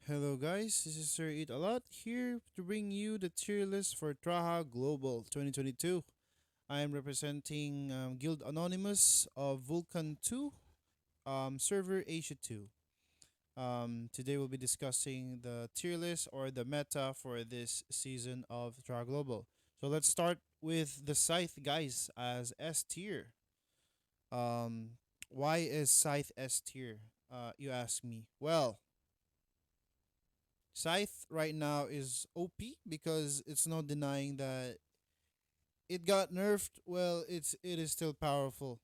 Hello guys, this is Sir Eat A Lot here to bring you the tier list for Traha Global 2022. I am representing Guild Anonymous of Vulcan 2, server Asia 2. Today we'll be discussing the tier list or the meta for this season of Traha Global. So let's start with the Scythe guys as S tier. Um, why is Scythe S tier? You ask me. Well, Scythe right now is OP because it's no denying that it got nerfed. Well, it is still powerful.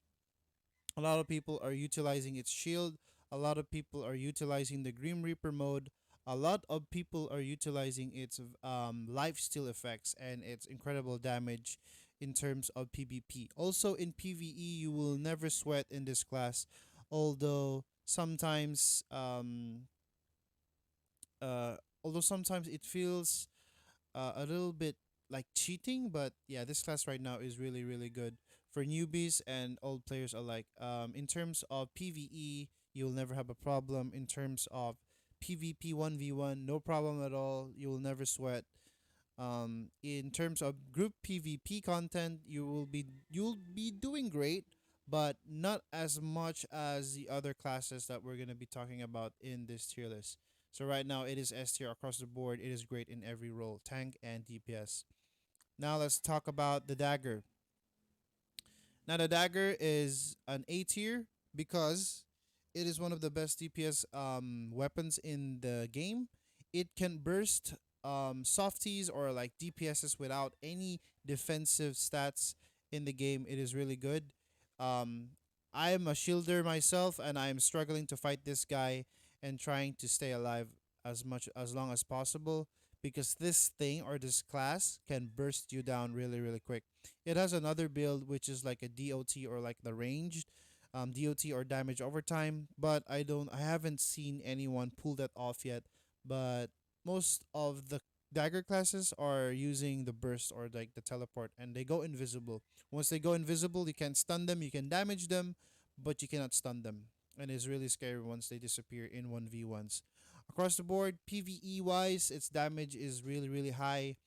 A lot of people are utilizing its shield. A lot of people are utilizing the Grim Reaper mode. A lot of people are utilizing its life steal effects and its incredible damage in terms of PvP. Also in PvE, you will never sweat in this class, although sometimes although sometimes it feels a little bit like cheating, but yeah, this class right now is really, really good for newbies and old players alike. In terms of PvE, you'll never have a problem. In terms of PvP 1v1, no problem at all. You will never sweat. In terms of group PvP content, you'll be doing great, but not as much as the other classes that we're gonna be talking about in this tier list. So right now it is S tier across the board. It is great in every role, tank and DPS. Now let's talk about the dagger. Now the dagger is an A tier because it is one of the best DPS weapons in the game. It can burst softies or like DPSs without any defensive stats in the game. It is really good. Um, I am a shielder myself, and I am struggling to fight this guy and trying to stay alive as long as possible because this thing or this class can burst you down really, really quick. It has another build which is like a DOT or like the ranged DOT or damage over time, but I haven't seen anyone pull that off yet. But most of the dagger classes are using the burst or like the teleport, and they go invisible. Once they go invisible, you can stun them, you can damage them, but you cannot stun them. And it's really scary once they disappear in 1v1s. Across the board, PvE wise, its damage is really, really high.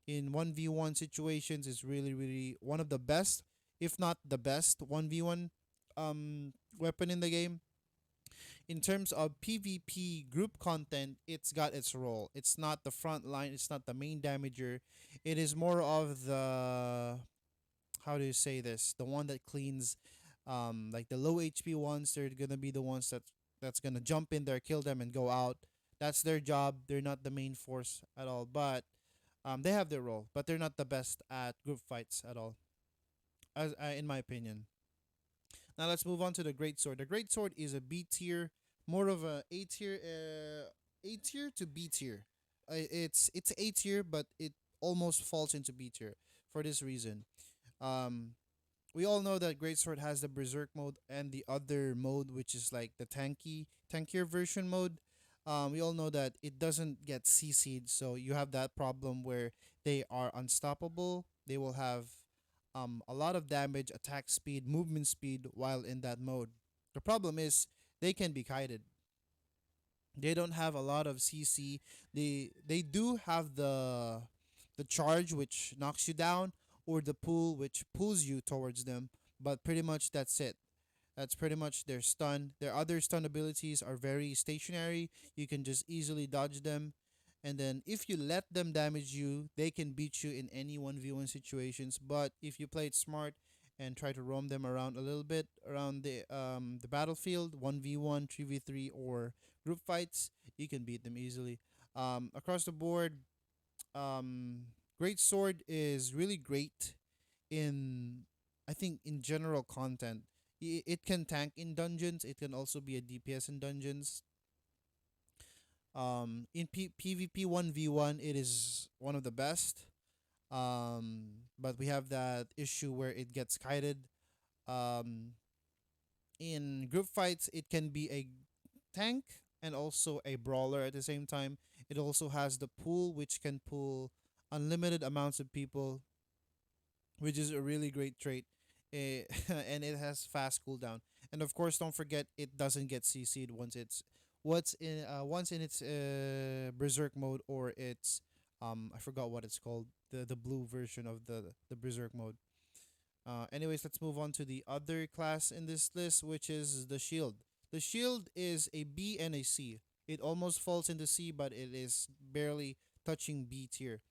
In 1v1 situations, it's really, really one of the best, if not the best, 1v1 weapon in the game. In terms of PvP group content, it's got its role. It's not the front line, it's not the main damager. It is more of the, how do you say this? The one that cleans like the low HP ones. They're gonna be the ones that's gonna jump in there, kill them and go out. That's their job. They're not the main force at all, but they have their role, but they're not the best at group fights at all, as in my opinion. Now let's move on to the Greatsword. The Greatsword is a B tier, more of a A tier, A tier to B tier. It's A tier, but it almost falls into B tier for this reason. Um, we all know that Greatsword has the Berserk mode and the other mode, which is like the tankier version mode. We all know that it doesn't get CC'd, so you have that problem where they are unstoppable. They will have a lot of damage, attack speed, movement speed while in that mode. The problem is they can be kited. They don't have a lot of CC. They do have the charge which knocks you down or the pull which pulls you towards them, but pretty much that's it. That's pretty much their stun. Their other stun abilities are very stationary. You can just easily dodge them. And then if you let them damage you, they can beat you in any 1v1 situations. But if you play it smart and try to roam them around a little bit around the battlefield, 1v1, 3v3 or group fights, you can beat them easily. Across the board, Great Sword is really great in, I think, in general content. It can tank in dungeons. It can also be a DPS in dungeons. In PvP 1v1, it is one of the best. But we have that issue where it gets kited. Um, in group fights, it can be a tank and also a brawler at the same time. It also has the pool, which can pull unlimited amounts of people, which is a really great trait. And it has fast cooldown. And of course, don't forget it doesn't get CC'd once it's once in its berserk mode, or its I forgot what it's called, the blue version of the berserk mode. Anyways, let's move on to the other class in this list, which is the shield. The shield is a B and a C. It almost falls into C, but it is barely touching B tier.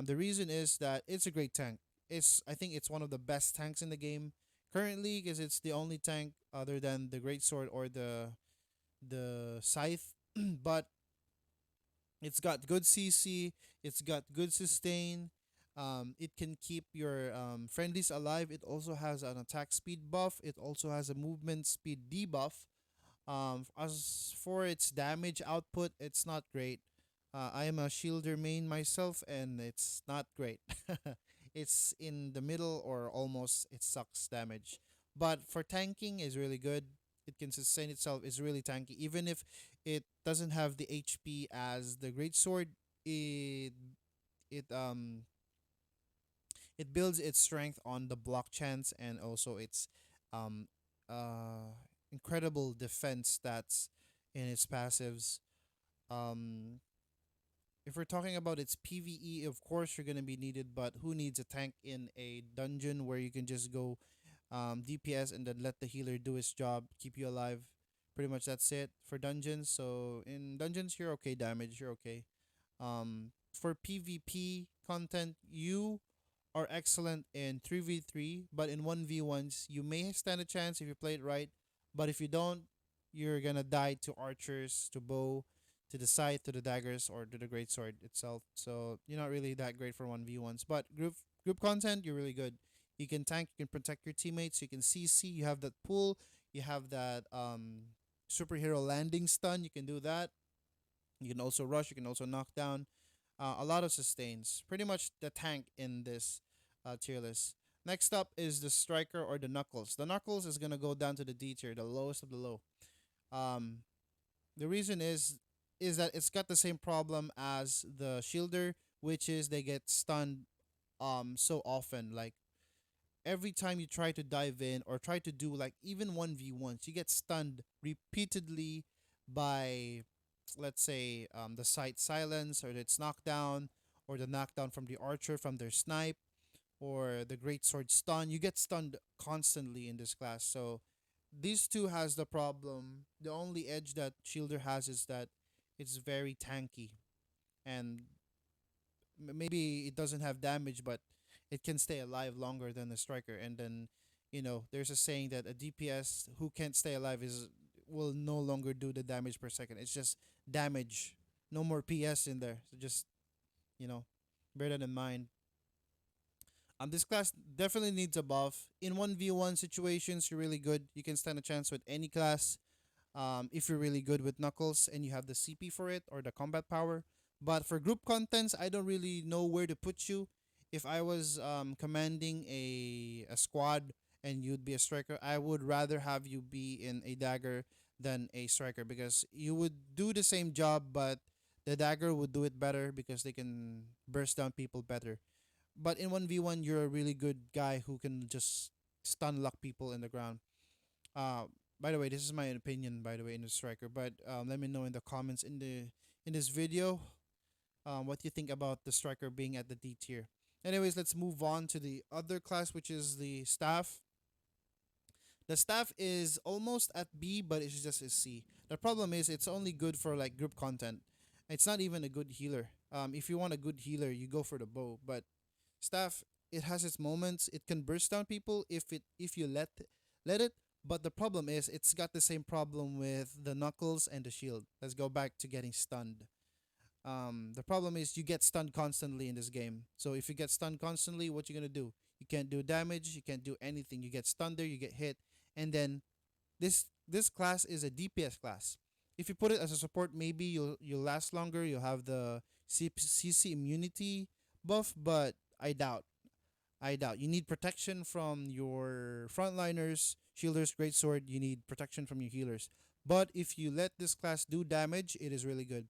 The reason is that it's a great tank. I think it's one of the best tanks in the game currently, because it's the only tank other than the Greatsword or the Scythe. But it's got good CC. It's got good sustain. It can keep your friendlies alive. It also has an attack speed buff. It also has a movement speed debuff. As for its damage output, it's not great. I am a shielder main myself, and it's not great. It's in the middle, or almost it sucks damage. But for tanking is really good. It can sustain itself. It's really tanky. Even if it doesn't have the HP as the great sword, it it um it builds its strength on the block chance, and also its um incredible defense stats in its passives. Um if we're talking about its PvE, of course you're gonna be needed, but who needs a tank in a dungeon where you can just go DPS and then let the healer do his job, keep you alive? Pretty much that's it for dungeons. So in dungeons you're okay, damage, you're okay. For PvP content, you are excellent in 3v3, but in 1v1s, you may stand a chance if you play it right. But if you don't, you're gonna die to archers, to bow, to the scythe, to the daggers, or to the great sword itself. So you're not really that great for 1v1s. But group content, you're really good. You can tank, you can protect your teammates, you can CC, you have that pull, you have that superhero landing stun, you can do that. You can also rush, you can also knock down. A lot of sustains. Pretty much the tank in this tier list. Next up is the striker or the knuckles. The knuckles is gonna go down to the D tier, the lowest of the low. Um, the reason is that it's got the same problem as the shielder, which is they get stunned so often. Like every time you try to dive in or try to do like even 1v1s, you get stunned repeatedly by, let's say, the sight silence, or its knockdown, or the knockdown from the archer from their snipe, or the great sword stun. You get stunned constantly in this class. So these two has the problem. The only edge that shielder has is that it's very tanky, and maybe it doesn't have damage, but it can stay alive longer than the striker. And then, there's a saying that a DPS who can't stay alive is will no longer do the damage per second. It's just damage, no more PS in there. So just you know, bear that in mind. This class definitely needs a buff. In 1v1 situations, you're really good. You can stand a chance with any class, if you're really good with Knuckles and you have the CP for it or the combat power. But for group contents, I don't really know where to put you. If I was commanding a squad and you'd be a striker, I would rather have you be in a dagger than a striker, because you would do the same job, but the dagger would do it better because they can burst down people better. But in 1v1, you're a really good guy who can just stun lock people in the ground. Uh, by the way, this is my opinion. By the way, in the striker, but let me know in the comments in this video what you think about the striker being at the D tier. Anyways, let's move on to the other class, which is the staff. The staff is almost at B, but it's just a C. The problem is it's only good for like group content. It's not even a good healer. If you want a good healer, you go for the bow. But staff, it has its moments. It can burst down people if you let it. But the problem is it's got the same problem with the knuckles and the shield. Let's go back to getting stunned. The problem is you get stunned constantly in this game. So if you get stunned constantly, what you gonna do? You can't do damage. You can't do anything. You get stunned there. You get hit, and then this class is a DPS class. If you put it as a support, maybe you'll last longer. You'll have the CC immunity buff, but I doubt. I doubt. You need protection from your frontliners, shielders, greatsword. You need protection from your healers. But if you let this class do damage, it is really good.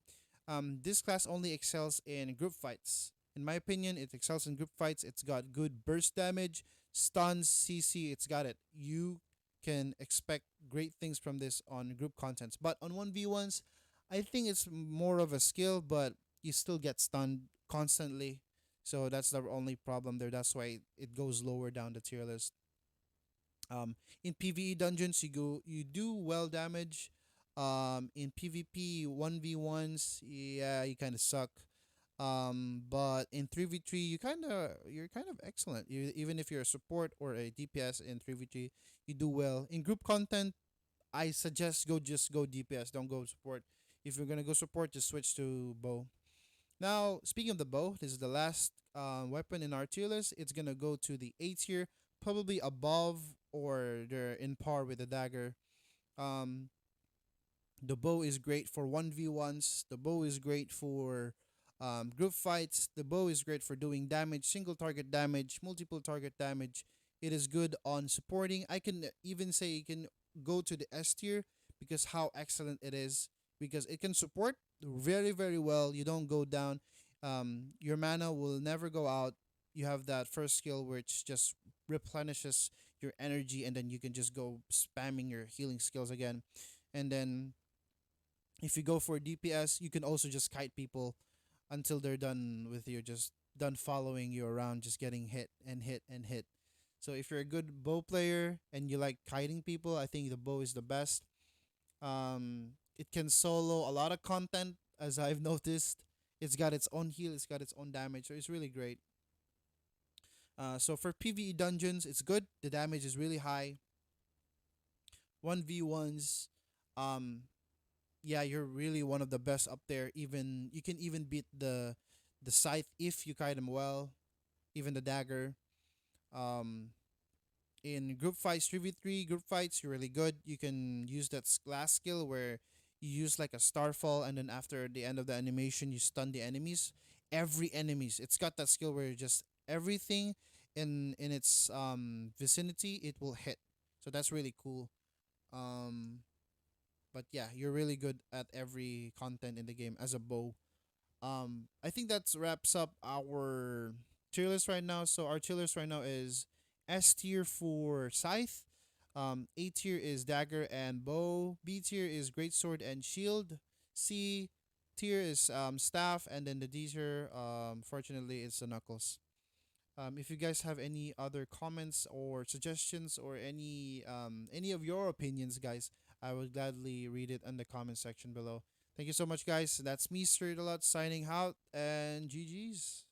This class only excels in group fights. In my opinion, it excels in group fights. It's got good burst damage, stuns, CC. It's got it. You can expect great things from this on group contents. But on 1v1s, I think it's more of a skill, but you still get stunned constantly. So that's the only problem there. That's why it goes lower down the tier list. Um, in PvE dungeons, you do well damage. In PvP 1v1s, yeah, you kind of suck. But in 3v3, you're kind of excellent. Even if you're a support or a DPS in 3v3, you do well. In group content, I suggest just go DPS. Don't go support. If you're gonna go support, just switch to bow. Now, speaking of the bow, this is the last weapon in our tier list. It's gonna go to the A tier, probably above or they're in par with the dagger. Um, the bow is great for 1v1s. The bow is great for group fights. The bow is great for doing damage, single target damage, multiple target damage. It is good on supporting. I can even say you can go to the S tier because how excellent it is. Because it can support very, very well. You don't go down. Your mana will never go out. You have that first skill which just replenishes your energy, and then you can just go spamming your healing skills again. And then if you go for DPS, you can also just kite people until they're done with you, just done following you around, just getting hit and hit and hit. So if you're a good bow player and you like kiting people, I think the bow is the best. It can solo a lot of content, as I've noticed. It's got its own heal, it's got its own damage, so it's really great. So for PvE dungeons, it's good. The damage is really high. 1v1s, um, yeah, you're really one of the best up there. Even you can even beat the scythe if you kite him well, even the dagger. Um, in group fights, 3v3 group fights, you're really good. You can use that last skill where you use like a starfall, and then after the end of the animation, you stun the enemies. Every enemies, it's got that skill where just everything in its vicinity it will hit. So that's really cool. Um, but yeah, you're really good at every content in the game as a bow. I think that wraps up our tier list right now. So our tier list right now is S tier for Scythe. A tier is Dagger and Bow. B tier is Greatsword and Shield. C tier is Staff, and then the D tier, fortunately, it's the Knuckles. If you guys have any other comments or suggestions or any of your opinions, guys, I would gladly read it in the comment section below. Thank you so much, guys. That's me, Straight a lot, signing out, and GG's.